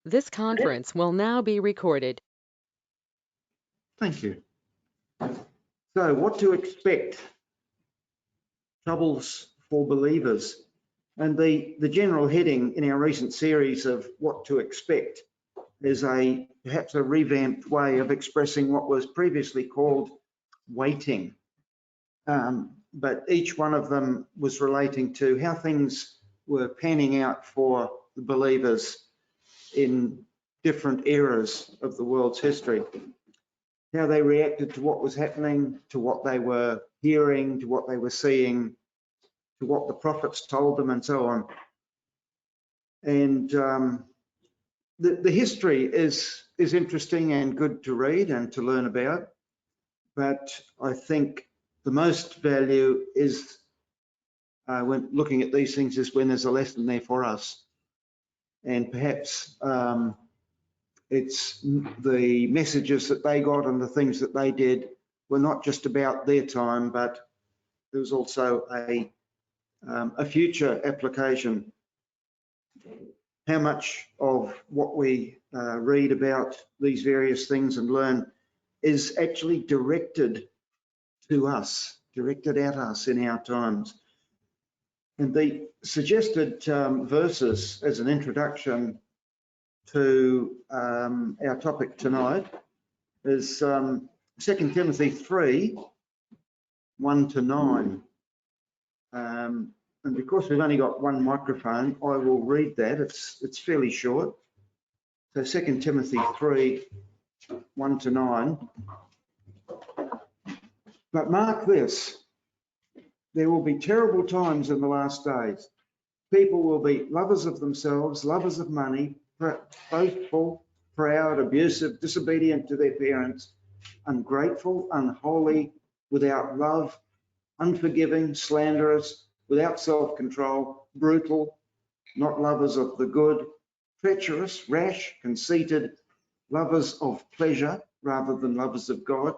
This conference will now be recorded. Thank you. So, what to expect? Troubles for believers. And the general heading in our recent series of what to expect is perhaps a revamped way of expressing what was previously called waiting. But each one of them was relating to how things were panning out for the believers in different eras of the world's history. How they reacted to what was happening, to what they were hearing, to what they were seeing, to what the prophets told them, and so on. And the history is interesting and good to read and to learn about, but I think the most value is when looking at these things is when there's a lesson there for us. And perhaps it's the messages that they got and the things that they did were not just about their time, but there was also a future application. How much of what we read about these various things and learn is actually directed to us, directed at us in our times. And the suggested verses as an introduction to our topic tonight is 2 Timothy 3, 1 to 9. And because we've only got one microphone, I will read that. It's fairly short. So 2 Timothy 3, 1 to 9. But mark this, there will be terrible times in the last days. People will be lovers of themselves, lovers of money, boastful, proud, abusive, disobedient to their parents, ungrateful, unholy, without love, unforgiving, slanderous, without self-control, brutal, not lovers of the good, treacherous, rash, conceited, lovers of pleasure rather than lovers of God,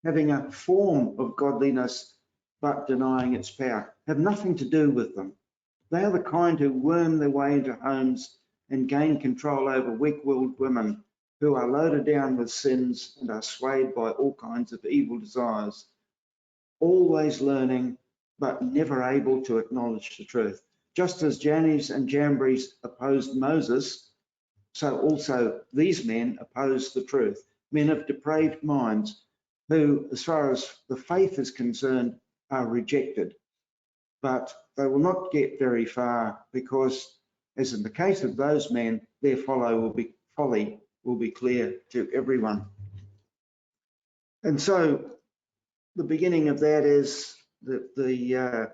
having a form of godliness but denying its power. Have nothing to do with them. They are the kind who worm their way into homes and gain control over weak-willed women who are loaded down with sins and are swayed by all kinds of evil desires, always learning but never able to acknowledge the truth. Just as Jannes and Jambres opposed Moses, so also these men oppose the truth, men of depraved minds who, as far as the faith is concerned, are rejected. But they will not get very far because, as in the case of those men, their folly will be clear to everyone. And so the beginning of that is the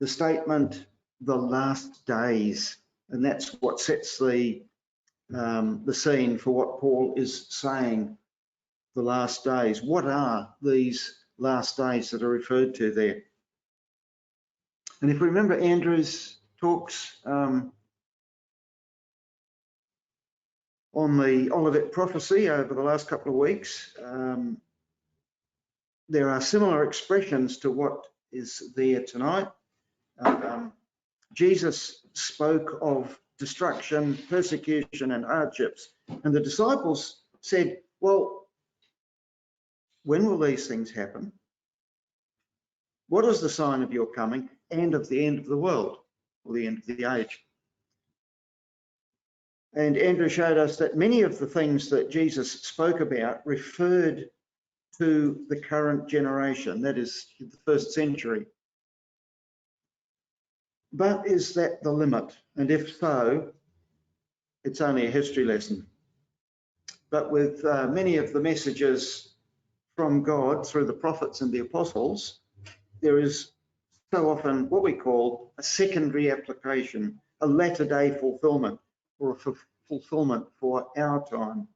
statement, the last days, and that's what sets the scene for what Paul is saying, the last days. What are these last days that are referred to there? And if we remember Andrew's talks on the Olivet prophecy over the last couple of weeks, there are similar expressions to what is there tonight. Jesus spoke of destruction, persecution, and hardships. And the disciples said, well, when will these things happen? What is the sign of your coming and of the end of the world, or the end of the age? And Andrew showed us that many of the things that Jesus spoke about referred to the current generation, that is the first century. But is that the limit? And if so, it's only a history lesson. But with many of the messages from God through the prophets and the apostles, there is so often what we call a secondary application, a latter day fulfillment, or a fulfillment for our time.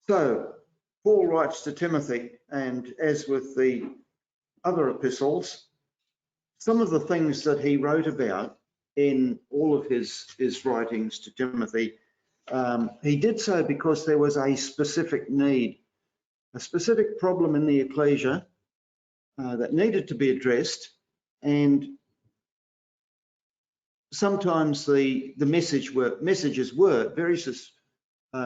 So Paul writes to Timothy, and as with the other epistles, some of the things that he wrote about in all of his writings to Timothy, he did so because there was a specific need, a specific problem in the ecclesia that needed to be addressed, and sometimes the messages were very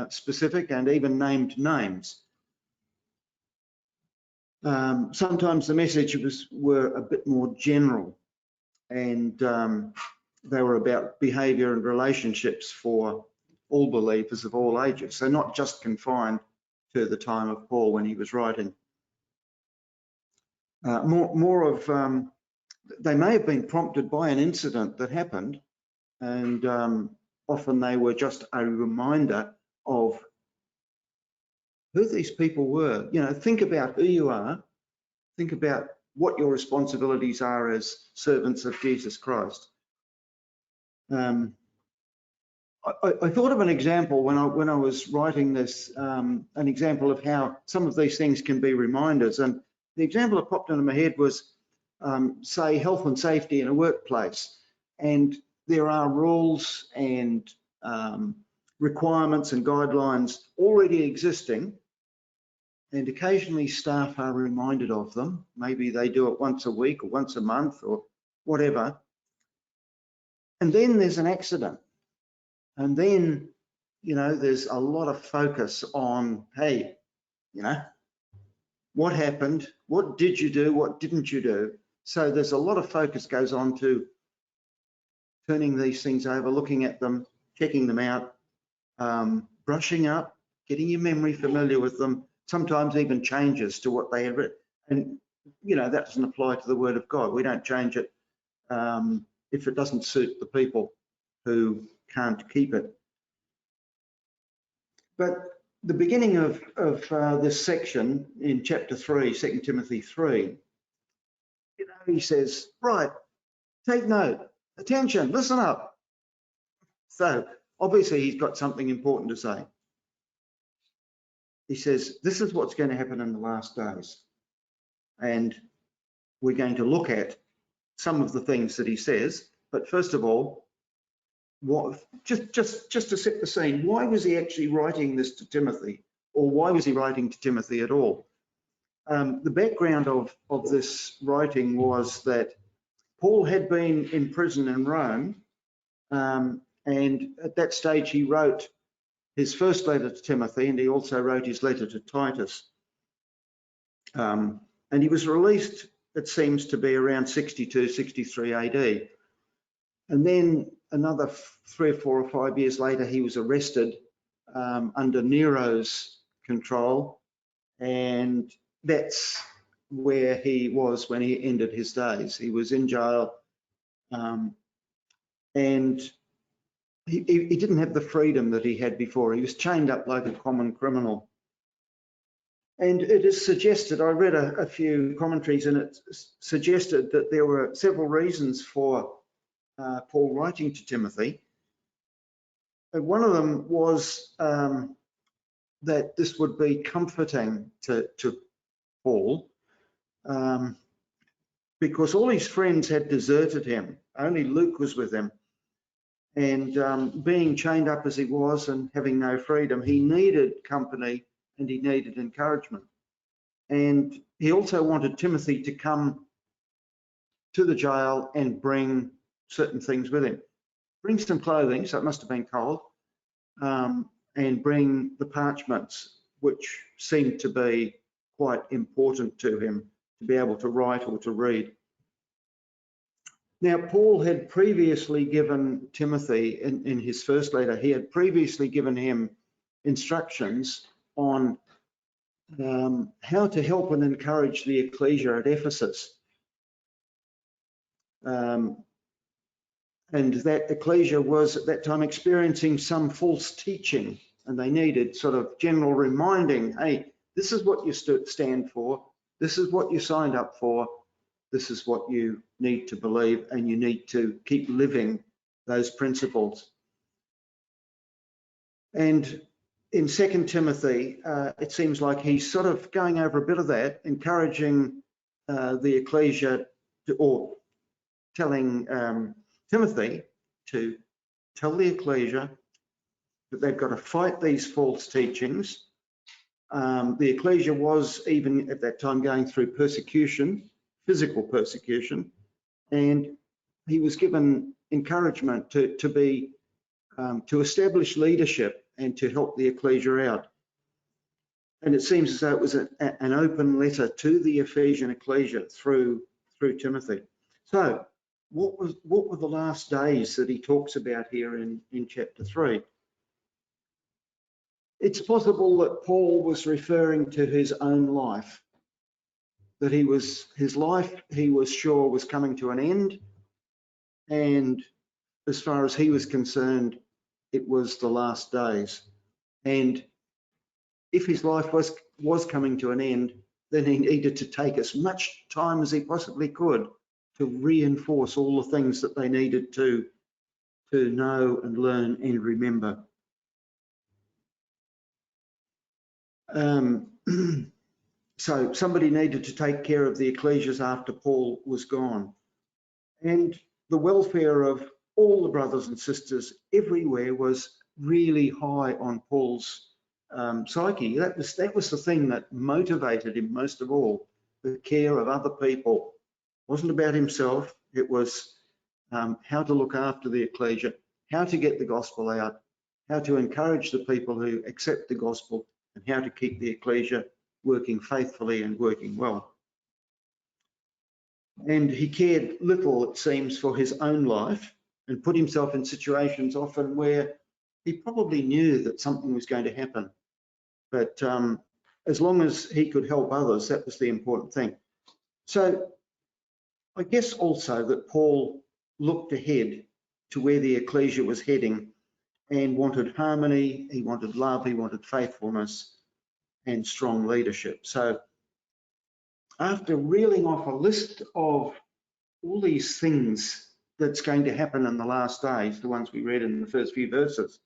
specific and even named names. Sometimes the messages were a bit more general, and they were about behaviour and relationships for all believers of all ages, so not just confined to the time of Paul when he was writing. They may have been prompted by an incident that happened, and often they were just a reminder of who these people were. You know, think about who you are, think about what your responsibilities are as servants of Jesus Christ. I thought of an example when I was writing this, an example of how some of these things can be reminders. And the example that popped into my head was, say, health and safety in a workplace. And there are rules and requirements and guidelines already existing, and occasionally staff are reminded of them. Maybe they do it once a week or once a month or whatever. And then there's an accident. And then, you know, there's a lot of focus on, hey, you know, what happened? What did you do? What didn't you do? So there's a lot of focus goes on to turning these things over, looking at them, checking them out, brushing up, getting your memory familiar with them, sometimes even changes to what they had written. And, you know, that doesn't apply to the Word of God. We don't change it if it doesn't suit the people who can't keep it. But the beginning of this section in chapter 3, 2 Timothy 3, you know, he says, right, take note, attention, listen up. So obviously he's got something important to say. He says, this is what's going to happen in the last days. And we're going to look at some of the things that he says. But first of all, just to set the scene, why was he actually writing this to Timothy? Or why was he writing to Timothy at all? The background of this writing was that Paul had been in prison in Rome, and at that stage he wrote his first letter to Timothy, and he also wrote his letter to Titus. And he was released, it seems to be around 62, 63 AD. And then another 3 or 4 or 5 years later, he was arrested under Nero's control, and that's where he was when he ended his days. He was in jail, and he didn't have the freedom that he had before. He was chained up like a common criminal. And it is suggested, I read a few commentaries, and it suggested that there were several reasons for Paul writing to Timothy. And one of them was that this would be comforting to Paul, because all his friends had deserted him. Only Luke was with him. And being chained up as he was and having no freedom, he needed company and he needed encouragement. And he also wanted Timothy to come to the jail and bring certain things with him. Bring some clothing, so it must have been cold, and bring the parchments, which seemed to be quite important to him to be able to write or to read. Now, Paul had previously given Timothy, in his first letter, he had previously given him instructions on how to help and encourage the ecclesia at Ephesus. And that ecclesia was at that time experiencing some false teaching, and they needed sort of general reminding, hey, this is what you stand for, this is what you signed up for, this is what you need to believe, and you need to keep living those principles. And in 2 Timothy, it seems like he's sort of going over a bit of that, encouraging the ecclesia or telling Timothy to tell the ecclesia that they've got to fight these false teachings. The ecclesia was even at that time going through persecution, physical persecution, and he was given encouragement to establish leadership and to help the ecclesia out. And it seems as though it was an open letter to the Ephesian ecclesia through Timothy. So what were the last days that he talks about here in chapter 3? It's possible that Paul was referring to his own life, that his life, he was sure, was coming to an end, and as far as he was concerned, it was the last days. And if his life was coming to an end, then he needed to take as much time as he possibly could to reinforce all the things that they needed to know and learn and remember. So somebody needed to take care of the ecclesias after Paul was gone. And the welfare of all the brothers and sisters everywhere was really high on Paul's psyche. That was the thing that motivated him most of all, the care of other people. It wasn't about himself, it was how to look after the ecclesia, how to get the gospel out, how to encourage the people who accept the gospel, and how to keep the ecclesia working faithfully and working well. And he cared little, it seems, for his own life and put himself in situations often where he probably knew that something was going to happen. But as long as he could help others, that was the important thing. So I guess also that Paul looked ahead to where the ecclesia was heading and wanted harmony, he wanted love, he wanted faithfulness and strong leadership. So after reeling off a list of all these things that's going to happen in the last days, the ones we read in the first few verses,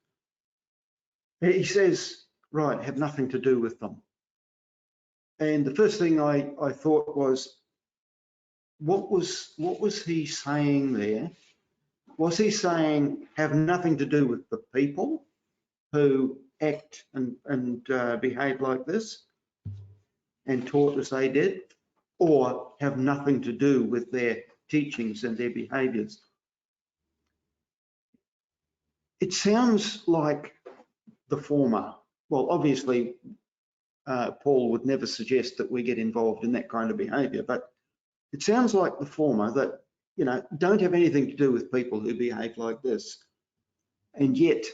he says, right, have nothing to do with them. And the first thing I thought was, what was he saying there? Was he saying have nothing to do with the people who act and behave like this and taught as they did, or have nothing to do with their teachings and their behaviors? It sounds like the former. Well, obviously, Paul would never suggest that we get involved in that kind of behavior, but it sounds like the former, that, you know, don't have anything to do with people who behave like this. And yet,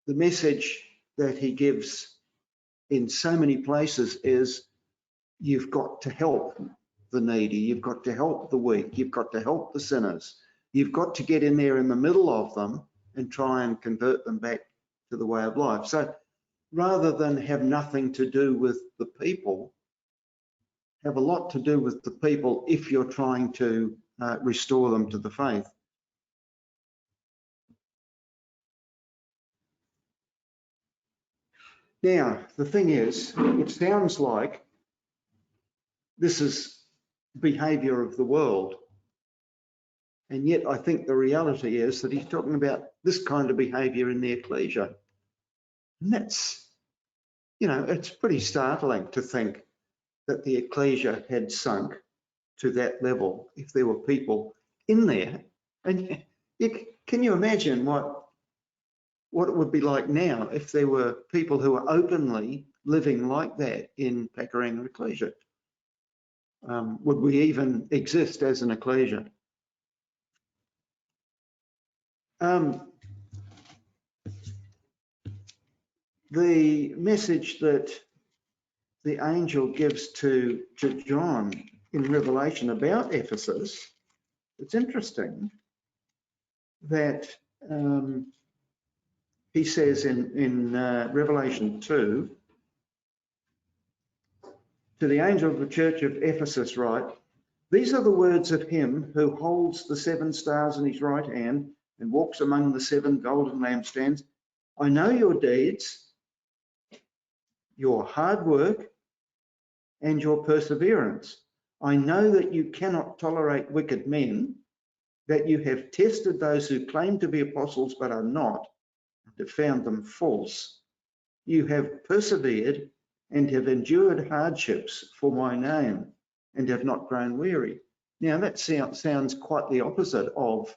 the message that he gives in so many places is you've got to help the needy, you've got to help the weak, you've got to help the sinners, you've got to get in there in the middle of them and try and convert them back to the way of life. So rather than have nothing to do with the people, have a lot to do with the people if you're trying to restore them to the faith. Now, the thing is, it sounds like this is behavior of the world. And yet I think the reality is that he's talking about this kind of behavior in the ecclesia. And that's, you know, it's pretty startling to think that the ecclesia had sunk to that level if there were people in there. And can you imagine what it would be like now if there were people who are openly living like that in Pakuranga Ecclesia? Would we even exist as an ecclesia? The message that the angel gives to John in Revelation about Ephesus, it's interesting that he says in Revelation 2, to the angel of the church of Ephesus write, these are the words of him who holds the 7 stars in his right hand and walks among the 7 golden lampstands. I know your deeds, your hard work, and your perseverance. I know that you cannot tolerate wicked men, that you have tested those who claim to be apostles but are not, and have found them false. You have persevered and have endured hardships for my name and have not grown weary. Now that sounds quite the opposite of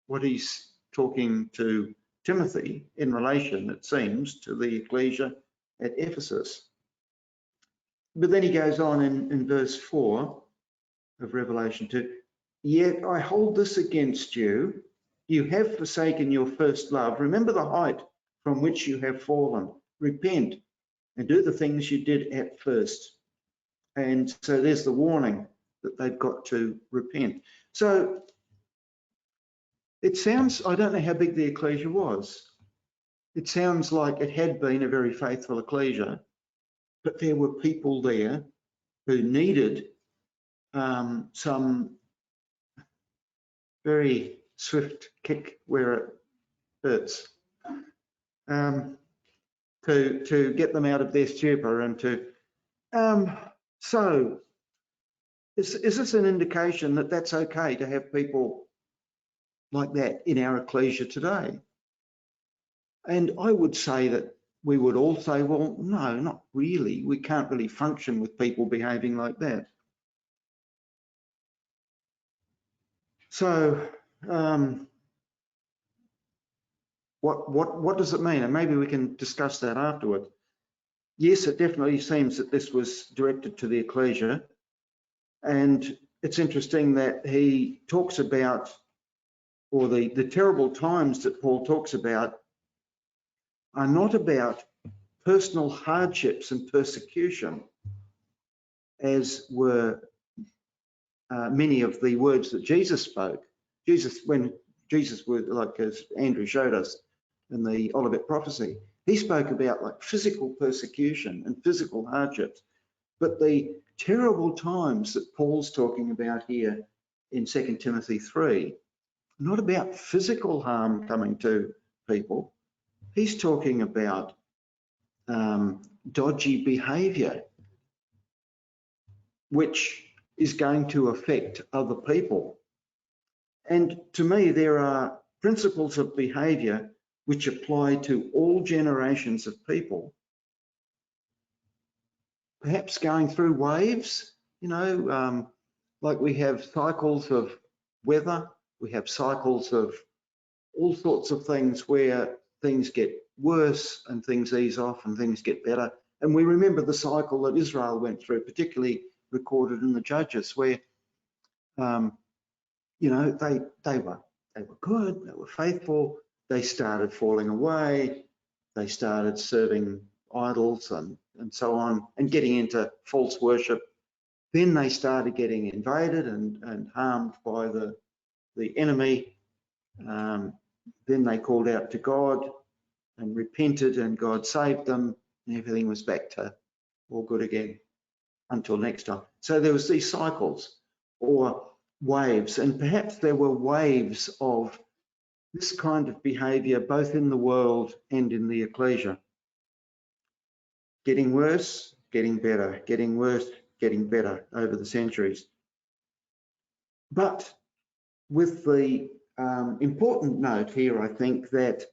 what he's talking to Timothy in relation, it seems, to the ecclesia at Ephesus. But then he goes on in verse 4 of Revelation 2, yet I hold this against you, you have forsaken your first love. Remember the height from which you have fallen. Repent and do the things you did at first. And so there's the warning that they've got to repent. So it sounds, I don't know how big the ecclesia was. It sounds like it had been a very faithful ecclesia, but there were people there who needed some very swift kick where it hurts to get them out of their stupor and to. So is this an indication that that's okay to have people like that in our ecclesia today? And I would say that we would all say, well, no, not really. We can't really function with people behaving like that. So what does it mean? And maybe we can discuss that afterwards. Yes, it definitely seems that this was directed to the ecclesia. And it's interesting that he talks about, or the terrible times that Paul talks about are not about personal hardships and persecution, as were many of the words that Jesus spoke. When Jesus was, like as Andrew showed us in the Olivet prophecy, he spoke about like physical persecution and physical hardships. But the terrible times that Paul's talking about here in 2 Timothy 3, not about physical harm coming to people. He's talking about dodgy behavior, which is going to affect other people. And to me, there are principles of behavior which apply to all generations of people. Perhaps going through waves, like we have cycles of weather, we have cycles of all sorts of things where things get worse and things ease off and things get better. And we remember the cycle that Israel went through, particularly recorded in the Judges, where they were good, they were faithful, they started falling away, they started serving idols and so on, and getting into false worship. Then they started getting invaded and harmed by the enemy. Then they called out to God and repented, and God saved them, and everything was back to all good again until next time. So there was these cycles or waves, and perhaps there were waves of this kind of behavior both in the world and in the ecclesia. Getting worse, getting better, getting worse, getting better over the centuries. But with the important note here, I think that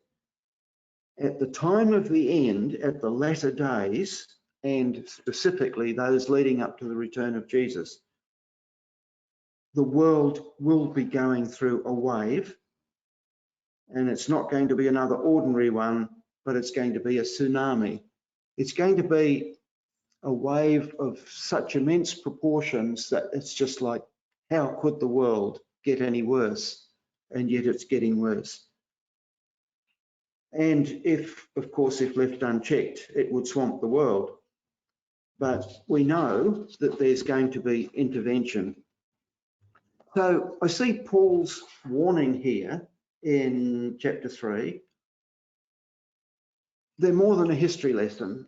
at the time of the end, at the latter days, and specifically those leading up to the return of Jesus, the world will be going through a wave, and it's not going to be another ordinary one, but it's going to be a tsunami. It's going to be a wave of such immense proportions that it's just like, how could the world get any worse? And yet it's getting worse. And if left unchecked, it would swamp the world. But we know that there's going to be intervention. So I see Paul's warning here in chapter 3. They're more than a history lesson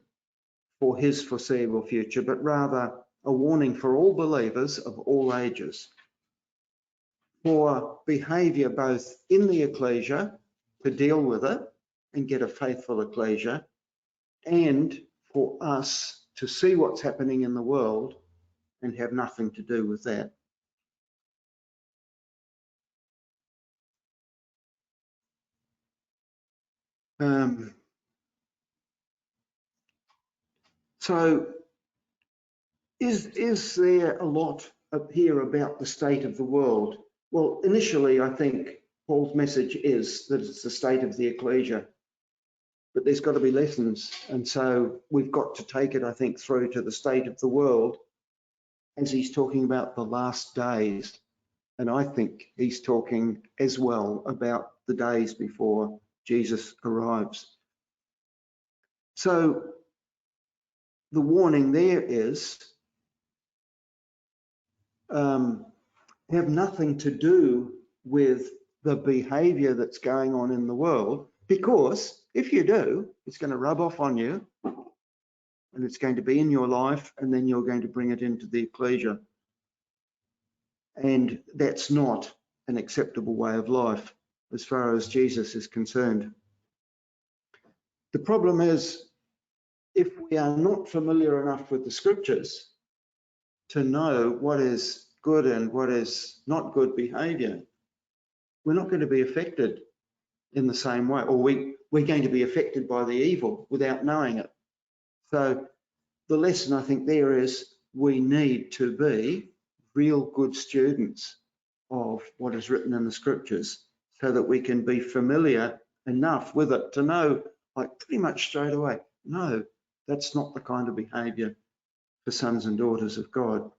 for his foreseeable future, but rather a warning for all believers of all ages, for behavior both in the ecclesia to deal with it and get a faithful ecclesia, and for us to see what's happening in the world and have nothing to do with that. So is there a lot up here about the state of the world? Well, initially, I think Paul's message is that it's the state of the ecclesia, but there's got to be lessons. And so we've got to take it, I think, through to the state of the world as he's talking about the last days. And I think he's talking as well about the days before Jesus arrives. So the warning there is have nothing to do with the behavior that's going on in the world, because if you do, it's going to rub off on you and it's going to be in your life, and then you're going to bring it into the ecclesia. And that's not an acceptable way of life as far as Jesus is concerned. The problem is, if we are not familiar enough with the scriptures to know what is good and what is not good behavior, we're not going to be affected in the same way, or we're going to be affected by the evil without knowing it. So the lesson, I think, there is we need to be real good students of what is written in the scriptures so that we can be familiar enough with it to know, like pretty much straight away, no, that's not the kind of behavior for sons and daughters of God.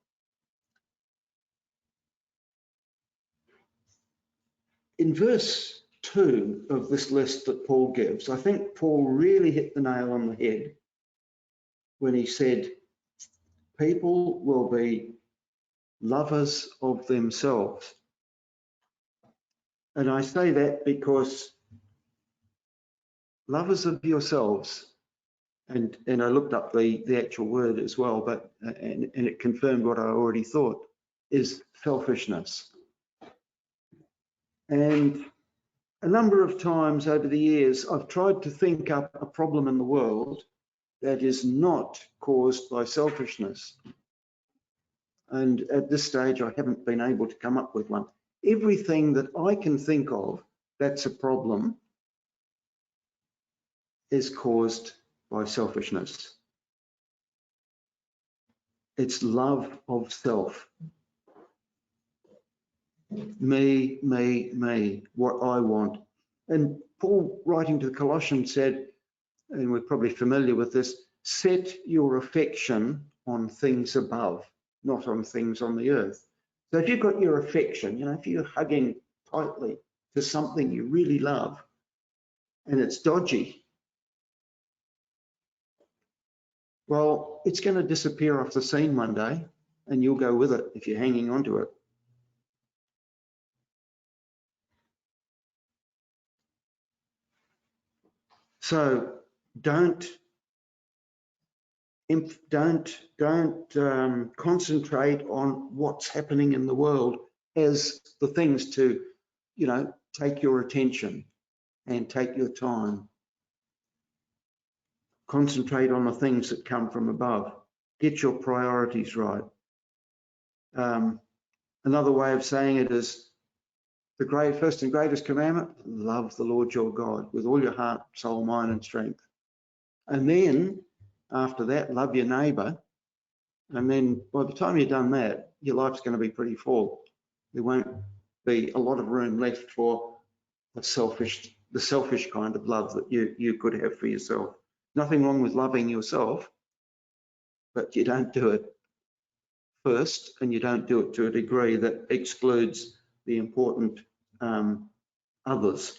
In verse 2 of this list that Paul gives, I think Paul really hit the nail on the head when he said, people will be lovers of themselves. And I say that because lovers of yourselves, and I looked up the actual word as well, but and it confirmed what I already thought, is selfishness. And a number of times over the years, I've tried to think up a problem in the world that is not caused by selfishness. And at this stage, I haven't been able to come up with one. Everything that I can think of that's a problem is caused by selfishness. It's love of self. Me, me, me, what I want. And Paul, writing to the Colossians, said, and we're probably familiar with this, set your affection on things above, not on things on the earth. So if you've got your affection, if you're hugging tightly to something you really love and it's dodgy, well, it's going to disappear off the scene one day and you'll go with it if you're hanging on to it. So don't concentrate on what's happening in the world as the things to, take your attention and take your time. Concentrate on the things that come from above. Get your priorities right. Another way of saying it is the first and greatest commandment: love the Lord your God with all your heart, soul, mind, and strength. And then after that, love your neighbour. And then by the time you've done that, your life's going to be pretty full. There won't be a lot of room left for the selfish kind of love that you could have for yourself. Nothing wrong with loving yourself, but you don't do it first, and you don't do it to a degree that excludes the important others.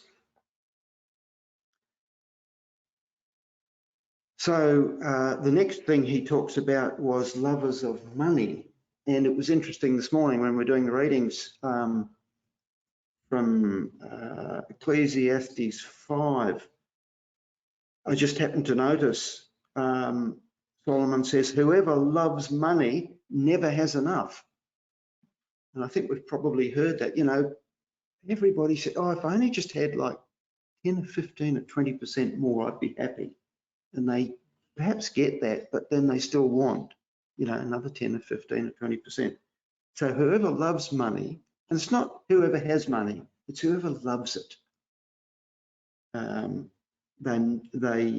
So the next thing he talks about was lovers of money. And it was interesting this morning when we were doing the readings from Ecclesiastes 5. I just happened to notice Solomon says, whoever loves money never has enough. And I think we've probably heard that, everybody said, oh, if I only just had like 10 or 15 or 20% more, I'd be happy. And they perhaps get that, but then they still want, another 10 or 15 or 20%. So whoever loves money, and it's not whoever has money, it's whoever loves it, then they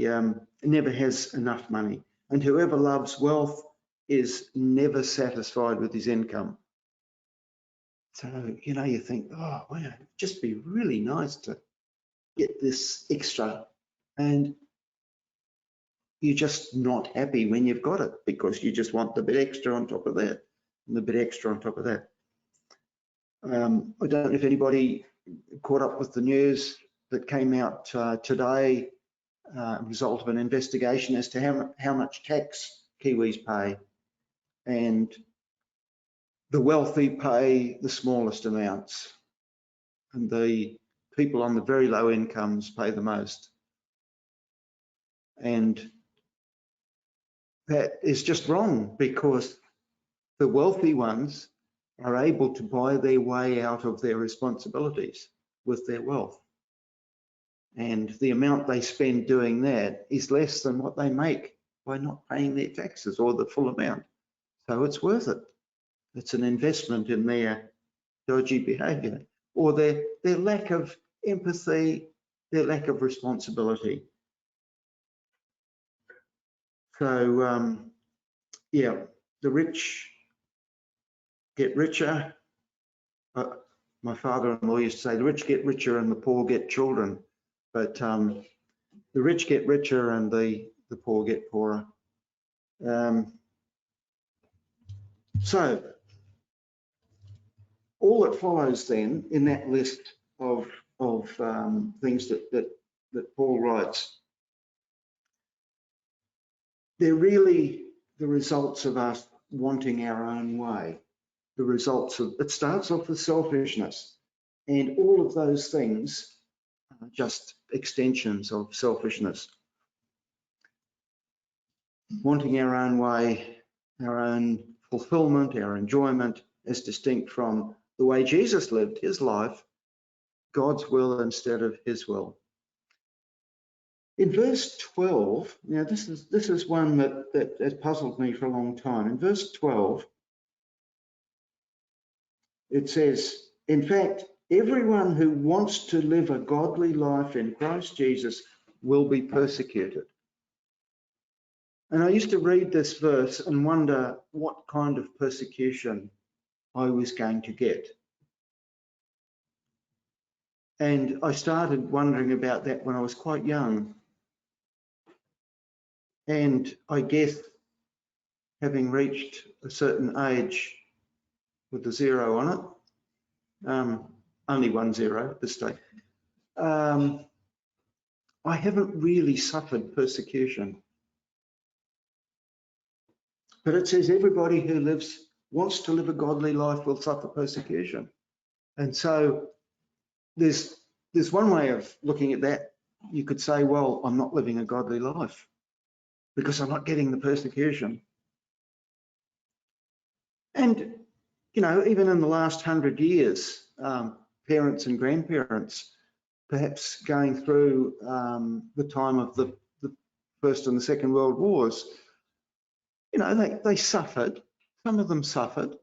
never has enough money. And whoever loves wealth is never satisfied with his income. So, you know, you think, oh, wow, it'd just be really nice to get this extra. And you're just not happy when you've got it because you just want the bit extra on top of that and the bit extra on top of that. I don't know if anybody caught up with the news that came out today, result of an investigation as to how much tax Kiwis pay. And the wealthy pay the smallest amounts, and the people on the very low incomes pay the most. And that is just wrong, because the wealthy ones are able to buy their way out of their responsibilities with their wealth. And the amount they spend doing that is less than what they make by not paying their taxes or the full amount. So it's worth it. It's an investment in their dodgy behavior or their lack of empathy, their lack of responsibility. So, yeah, the rich get richer. My father-in-law used to say the rich get richer and the poor get children, but the rich get richer and the poor get poorer. So all that follows then in that list of things that Paul writes, they're really the results of us wanting our own way. The results of, it starts off with selfishness, and all of those things are just extensions of selfishness. Wanting our own way, our own fulfillment, our enjoyment, as distinct from the way Jesus lived his life, God's will instead of his will. In verse 12, now this is one that has puzzled me for a long time. In verse 12, it says, in fact, everyone who wants to live a godly life in Christ Jesus will be persecuted. And I used to read this verse and wonder what kind of persecution I was going to get. And I started wondering about that when I was quite young. And I guess having reached a certain age with a 0 on it, only 1 0 at this stage, I haven't really suffered persecution. But it says everybody who wants to live a godly life will suffer persecution. And so there's one way of looking at that. You could say, well, I'm not living a godly life because I'm not getting the persecution. And, you know, even in the last 100 years, parents and grandparents, perhaps going through the time of the First and the Second World Wars, you know, they suffered. Some of them suffered.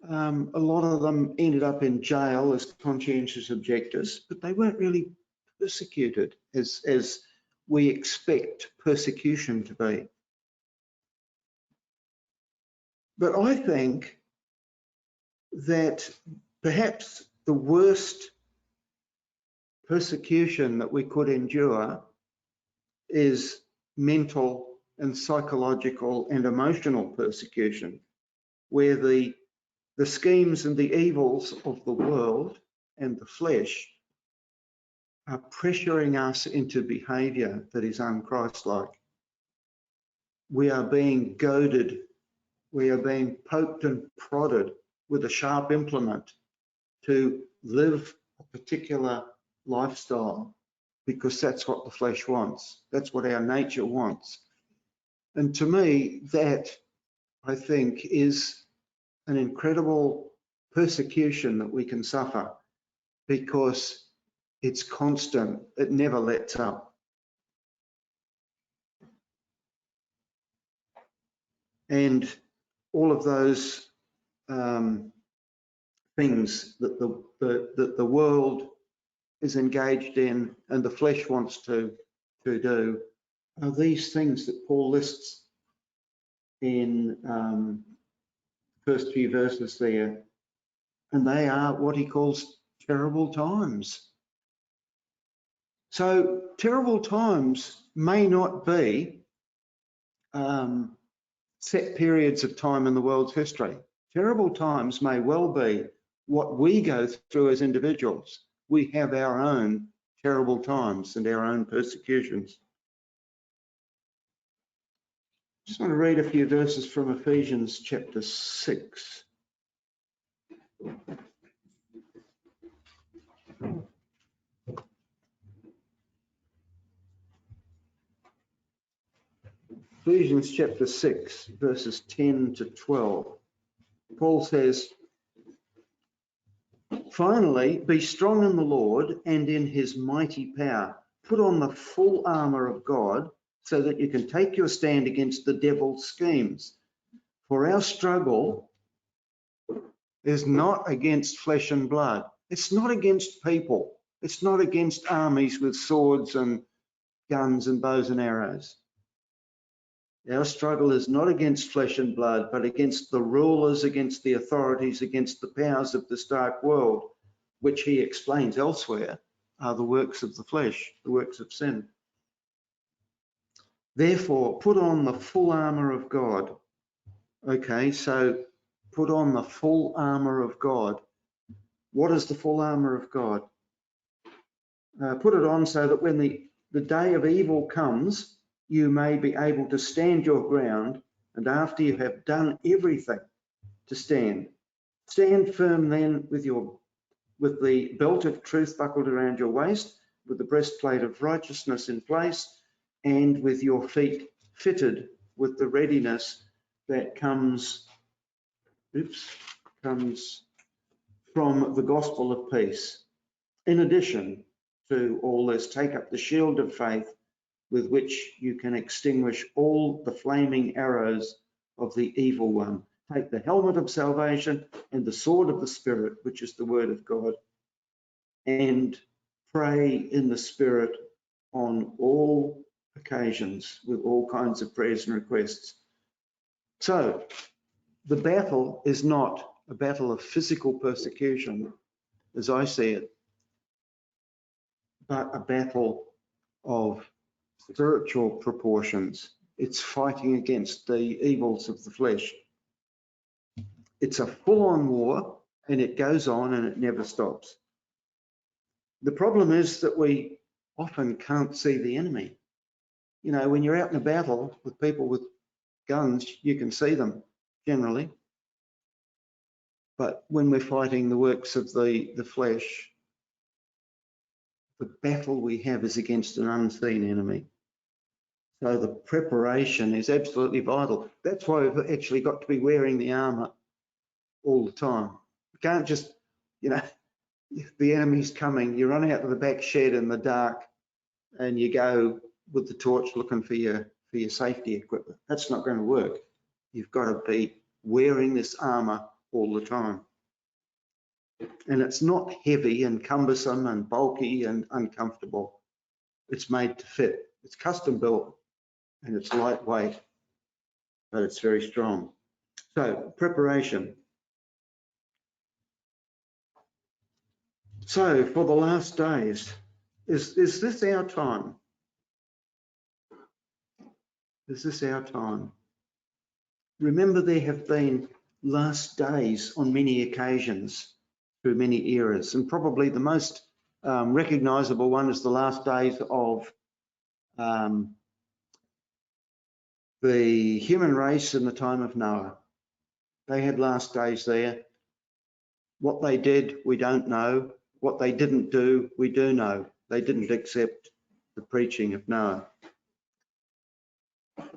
A lot of them ended up in jail as conscientious objectors, but they weren't really persecuted as we expect persecution to be. But I think that perhaps the worst persecution that we could endure is mental and psychological and emotional persecution, where the schemes and the evils of the world and the flesh are pressuring us into behavior that is unchristlike. We are being goaded, we are being poked and prodded with a sharp implement to live a particular lifestyle because that's what the flesh wants. That's what our nature wants. And to me, that, I think, is an incredible persecution that we can suffer because it's constant. It never lets up. And all of those things that the world is engaged in and the flesh wants to do are these things that Paul lists in first few verses there. and they are what he calls terrible times. So terrible times may not be set periods of time in the world's history. Terrible times may well be what we go through as individuals. We have our own terrible times and our own persecutions. Just want to read a few verses from Ephesians chapter 6. Ephesians chapter 6, verses 10 to 12. Paul says, "Finally, be strong in the Lord and in his mighty power. Put on the full armor of God so that you can take your stand against the devil's schemes. For our struggle is not against flesh and blood." It's not against people. It's not against armies with swords and guns and bows and arrows. Our struggle is not against flesh and blood, but against the rulers, against the authorities, against the powers of this dark world, which he explains elsewhere are the works of the flesh, the works of sin. Therefore, put on the full armor of God. Okay, so put on the full armor of God. What is the full armor of God? Put it on so that when the day of evil comes, you may be able to stand your ground, and after you have done everything to stand, stand firm then with the belt of truth buckled around your waist, with the breastplate of righteousness in place, and with your feet fitted with the readiness that comes from the gospel of peace. In addition to all this, take up the shield of faith, with which you can extinguish all the flaming arrows of the evil one. Take the helmet of salvation and the sword of the Spirit, which is the word of God, and pray in the Spirit on all occasions with all kinds of prayers and requests. So the battle is not a battle of physical persecution, as I see it, but a battle of spiritual proportions. It's fighting against the evils of the flesh. It's a full-on war, and it goes on and it never stops. The problem is that we often can't see the enemy. You know, when you're out in a battle with people with guns, you can see them generally. But when we're fighting the works of the flesh, the battle we have is against an unseen enemy. So the preparation is absolutely vital. That's why we've actually got to be wearing the armor all the time. You can't just, you know, if the enemy's coming, you run out to the back shed in the dark and you go with the torch looking for your safety equipment. That's not going to work. You've got to be wearing this armor all the time. And it's not heavy and cumbersome and bulky and uncomfortable. It's made to fit. It's custom built and it's lightweight, but it's very strong. So preparation. So for the last days, is this our time? Is this our time? Remember, there have been last days on many occasions through many eras, and probably the most recognizable one is the last days of the human race in the time of Noah. They had last days there. What they did, we don't know. What they didn't do, we do know. They didn't accept the preaching of Noah.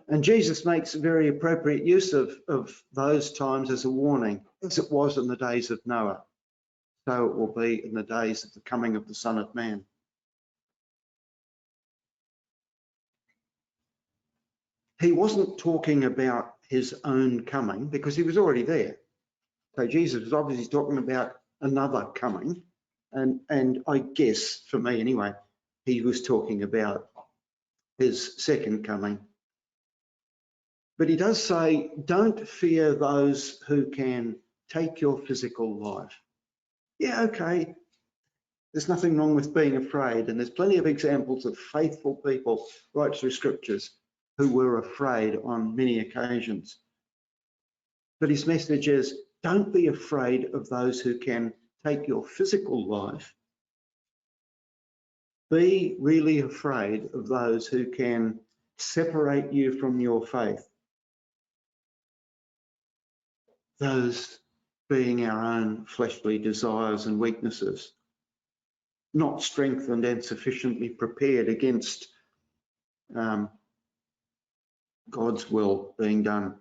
And Jesus makes very appropriate use of those times as a warning, as it was in the days of Noah. So it will be in the days of the coming of the Son of Man. He wasn't talking about his own coming because he was already there. So Jesus was obviously talking about another coming. And I guess, for me anyway, he was talking about his second coming. But he does say, don't fear those who can take your physical life. Yeah, okay. There's nothing wrong with being afraid. And there's plenty of examples of faithful people right through scriptures who were afraid on many occasions. But his message is, don't be afraid of those who can take your physical life. Be really afraid of those who can separate you from your faith. Those being our own fleshly desires and weaknesses, not strengthened and sufficiently prepared against God's will being done,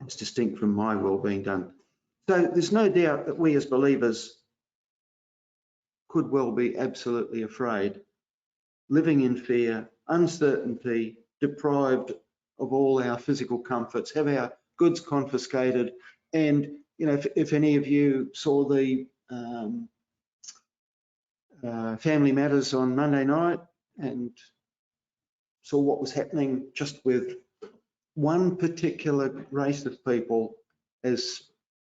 as distinct from my will being done. So there's no doubt that we as believers could well be absolutely afraid, living in fear, uncertainty, deprived of all our physical comforts, have our goods confiscated. And, you know, if any of you saw the Family Matters on Monday night and saw what was happening just with one particular race of people as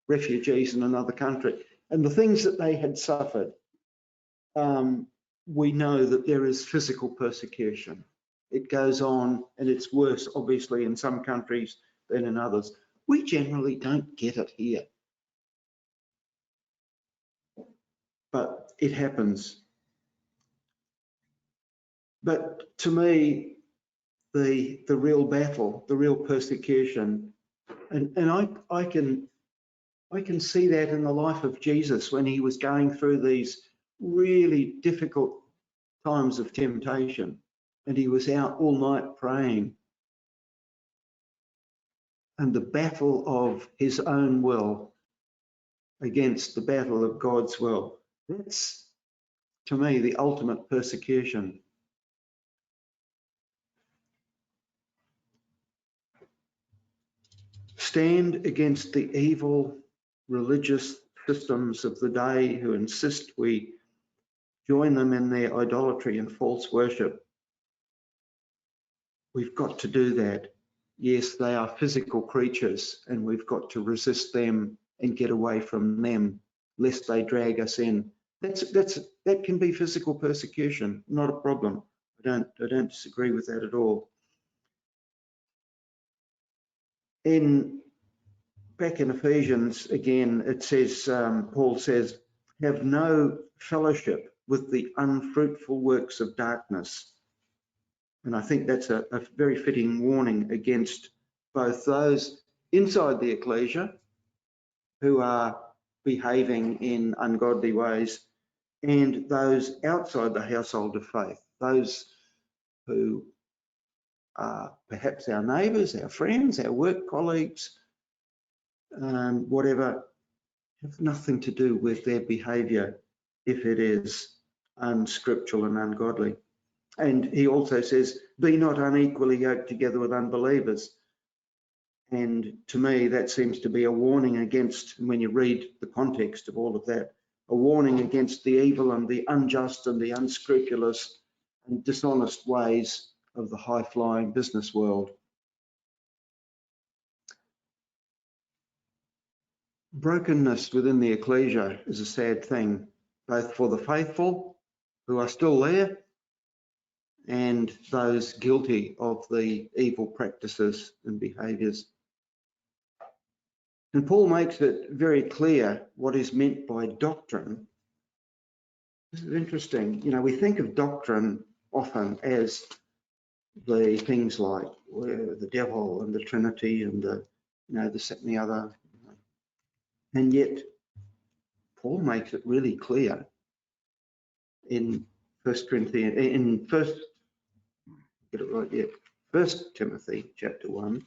refugees in another country and the things that they had suffered, we know that there is physical persecution. It goes on, and it's worse, obviously, in some countries than in others. We generally don't get it here, but it happens. But to me, the real battle, the real persecution, and I can see that in the life of Jesus when he was going through these really difficult times of temptation, and he was out all night praying. And the battle of his own will against the battle of God's will. That's, to me, the ultimate persecution. Stand against the evil religious systems of the day who insist we join them in their idolatry and false worship. We've got to do that. Yes, they are physical creatures, and we've got to resist them and get away from them, lest they drag us in. That can be physical persecution, not a problem. I don't disagree with that at all. Back in Ephesians again, it says, Paul says, have no fellowship with the unfruitful works of darkness. And I think that's a very fitting warning against both those inside the ecclesia who are behaving in ungodly ways and those outside the household of faith, those who are perhaps our neighbours, our friends, our work colleagues, whatever, have nothing to do with their behaviour if it is unscriptural and ungodly. And he also says, be not unequally yoked together with unbelievers. And to me, that seems to be a warning against, when you read the context of all of that, a warning against the evil and the unjust and the unscrupulous and dishonest ways of the high-flying business world. Brokenness within the ecclesia is a sad thing, both for the faithful who are still there and those guilty of the evil practices and behaviours. And Paul makes it very clear what is meant by doctrine. This is interesting. You know, we think of doctrine often as the things like the devil and the Trinity and the, this, that, and the other. And yet, Paul makes it really clear in 1 Timothy chapter 1.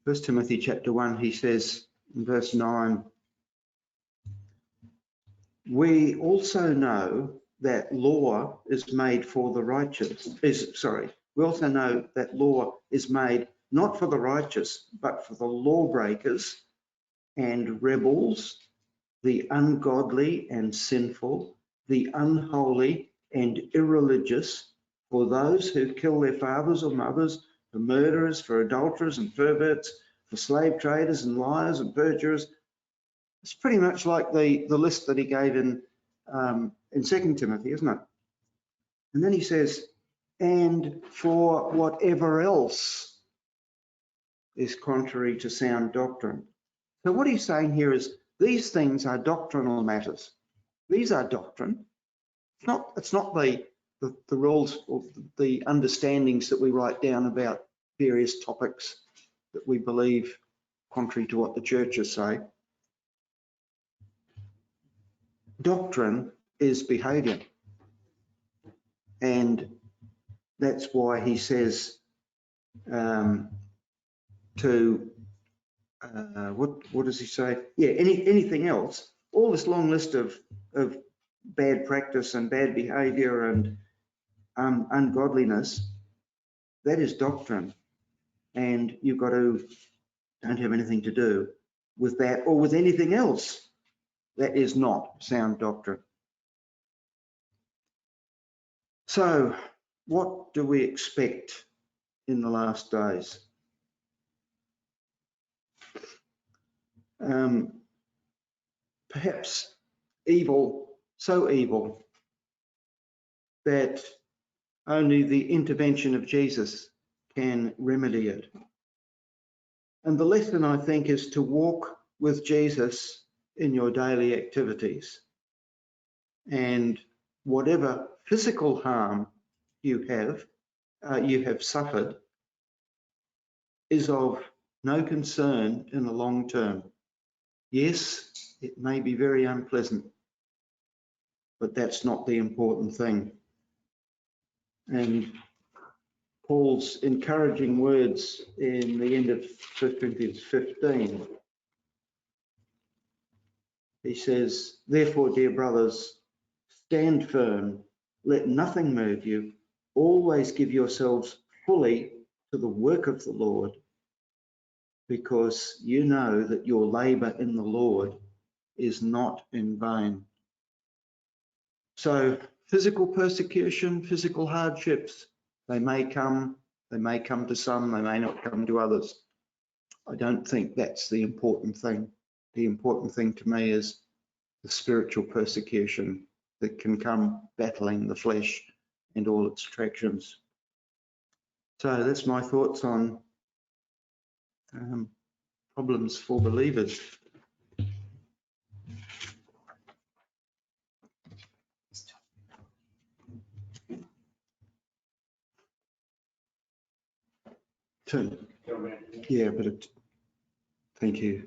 1 Timothy chapter 1, he says in verse 9, we also know that law is made for the righteous. We also know that law is made not for the righteous, but for the lawbreakers and rebels, the ungodly and sinful, the unholy and irreligious, for those who kill their fathers or mothers, for murderers, for adulterers and perverts, for slave traders and liars and perjurers, It's pretty much like the list that he gave in 2 Timothy, isn't it? And then he says, and for whatever else is contrary to sound doctrine. So what he's saying here is these things are doctrinal matters. These are doctrine. It's not the rules or the understandings that we write down about various topics that we believe contrary to what the churches say. Doctrine is behavior. And that's why he says what does he say? Yeah, anything else, all this long list of bad practice and bad behavior and ungodliness, that is doctrine. And you've got to, don't have anything to do with that or with anything else that is not sound doctrine. So what do we expect in the last days? Perhaps evil, so evil that only the intervention of Jesus can remedy it. And the lesson, I think, is to walk with Jesus in your daily activities. And whatever physical harm you have suffered is of no concern in the long term. Yes, it may be very unpleasant, but that's not the important thing. And Paul's encouraging words in the end of 1 Corinthians 15, he says, therefore, dear brothers, stand firm, let nothing move you, always give yourselves fully to the work of the Lord, because you know that your labor in the Lord is not in vain. So physical persecution, physical hardships, they may come to some, they may not come to others. I don't think that's the important thing. The important thing to me is the spiritual persecution that can come battling the flesh and all its attractions. So that's my thoughts on problems for believers. Yeah, but thank you.